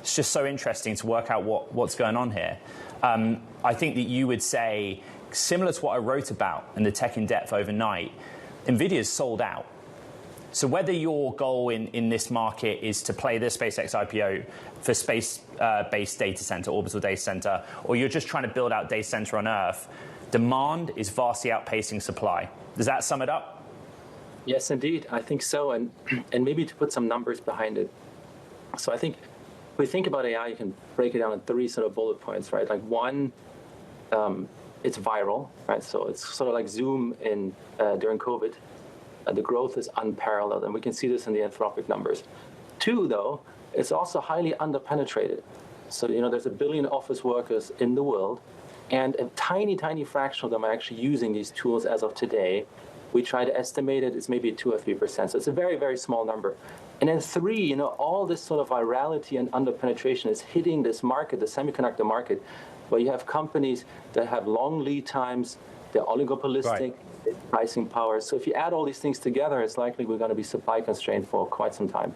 It's just so interesting to work out what's going on here. I think that you would say, similar to what I wrote about in the Tech in Depth overnight, NVIDIA's sold out. So whether your goal in this market is to play the SpaceX IPO for space-based data center, orbital data center, or you're just trying to build out data center on Earth, demand is vastly outpacing supply. Does that sum it up? Yes, indeed. I think so. And maybe to put some numbers behind it. So I think if we think about AI, you can break it down in three sort of bullet points, right? Like one, it's viral, right? So it's sort of like Zoom during COVID. The growth is unparalleled, and we can see this in the Anthropic numbers. Two, though, it's also highly underpenetrated. So, there's 1 billion office workers in the world, and a tiny, tiny fraction of them are actually using these tools as of today. We try to estimate it, it's maybe 2 or 3%. So it's a very, very small number. And then three, all this sort of virality and underpenetration is hitting this market, the semiconductor market, where you have companies that have long lead times, they're oligopolistic, right, pricing power. So if you add all these things together, it's likely we're going to be supply constrained for quite some time.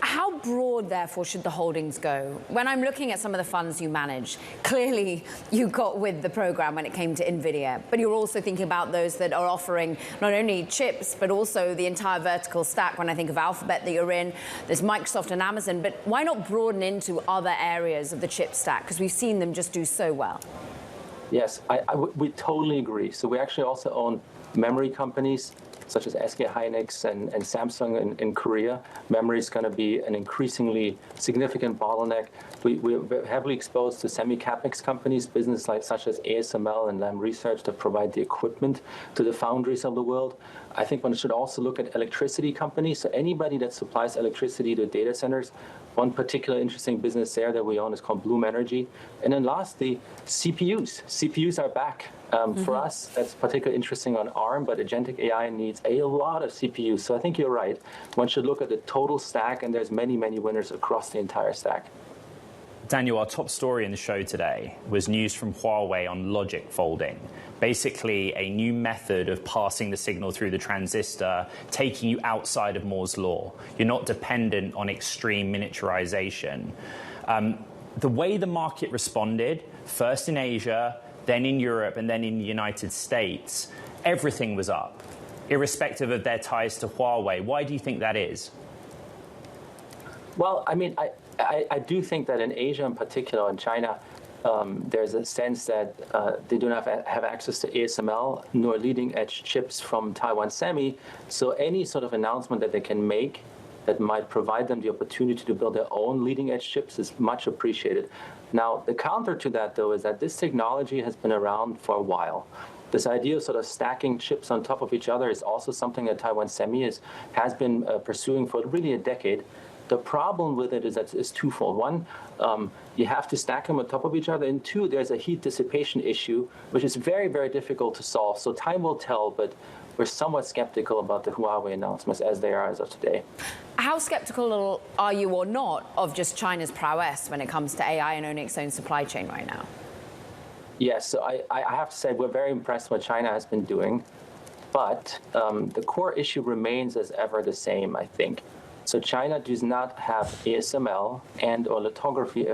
How broad, therefore, should the holdings go? When I'm looking at some of the funds you manage, clearly you got with the program when it came to NVIDIA, but you're also thinking about those that are offering not only chips, but also the entire vertical stack. When I think of Alphabet that you're in, there's Microsoft and Amazon, but why not broaden into other areas of the chip stack? Because we've seen them just do so well. Yes, we totally agree. So we actually also own memory companies such as SK Hynix and Samsung in Korea. Memory is going to be an increasingly significant bottleneck. We're heavily exposed to semi-capex companies, business such as ASML and Lam Research that provide the equipment to the foundries of the world. I think one should also look at electricity companies. So anybody that supplies electricity to data centers. One particular interesting business there that we own is called Bloom Energy. And then lastly, CPUs. CPUs are back. For us, that's particularly interesting on ARM, but agentic AI needs a lot of CPUs. So I think you're right. One should look at the total stack, and there's many, many winners across the entire stack. Daniel, our top story in the show today was news from Huawei on logic folding. Basically, a new method of passing the signal through the transistor, taking you outside of Moore's law. You're not dependent on extreme miniaturization. The way the market responded, first in Asia, then in Europe, and then in the United States, everything was up, irrespective of their ties to Huawei. Why do you think that is? Well, I mean, I do think that in Asia in particular, in China, there's a sense that they do not have access to ASML nor leading-edge chips from Taiwan Semi. So any sort of announcement that they can make that might provide them the opportunity to build their own leading-edge chips is much appreciated. Now, the counter to that, though, is that this technology has been around for a while. This idea of sort of stacking chips on top of each other is also something that Taiwan Semi has been pursuing for really a decade. The problem with it is that it's twofold. One, you have to stack them on top of each other. And two, there's a heat dissipation issue, which is very, very difficult to solve. So time will tell, but we're somewhat skeptical about the Huawei announcements as they are as of today. How skeptical are you or not of just China's prowess when it comes to AI and owning its own supply chain right now? Yes, so I have to say we're very impressed with what China has been doing. But the core issue remains as ever the same, I think. So China does not have ASML and or lithography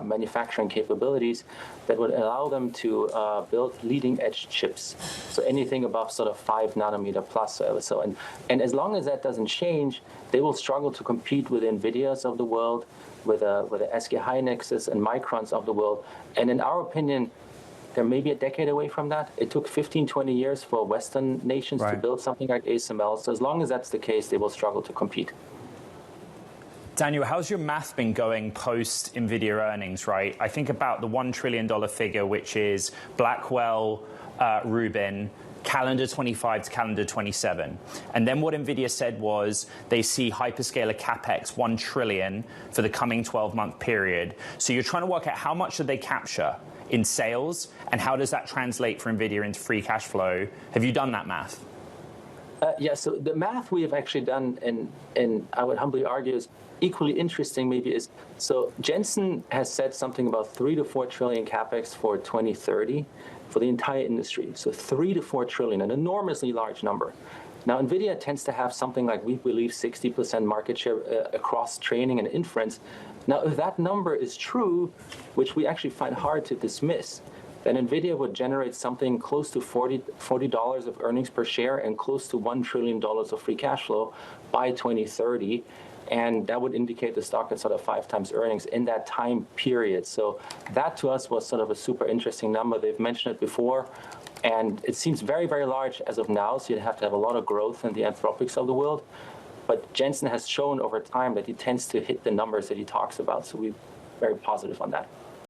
manufacturing capabilities that would allow them to build leading-edge chips. So anything above sort of 5 nanometer plus. And as long as that doesn't change, they will struggle to compete with NVIDIAs of the world, with the SK Hynixes and Microns of the world. And in our opinion, they're maybe a decade away from that. It took 15, 20 years for Western nations to build something like ASML. So as long as that's the case, they will struggle to compete. Daniel, how's your math been going post NVIDIA earnings, right? I think about the $1 trillion figure, which is Blackwell, Rubin, calendar 25 to calendar 27. And then what NVIDIA said was they see hyperscaler CapEx 1 trillion for the coming 12-month period. So you're trying to work out how much did they capture in sales, and how does that translate for NVIDIA into free cash flow? Have you done that math? Yeah, so the math we have actually done, and I would humbly argue is equally interesting maybe is, so Jensen has said something about 3 to 4 trillion capex for 2030 for the entire industry. So 3 to 4 trillion, an enormously large number. Now, NVIDIA tends to have something like, we believe, 60% market share across training and inference. Now, if that number is true, which we actually find hard to dismiss, then NVIDIA would generate something close to $40 of earnings per share and close to $1 trillion of free cash flow by 2030. And that would indicate the stock at sort of 5 times earnings in that time period. So that to us was sort of a super interesting number. They've mentioned it before. And it seems very, very large as of now. So you'd have to have a lot of growth in the Anthropics of the world. But Jensen has shown over time that he tends to hit the numbers that he talks about. So we're very positive on that.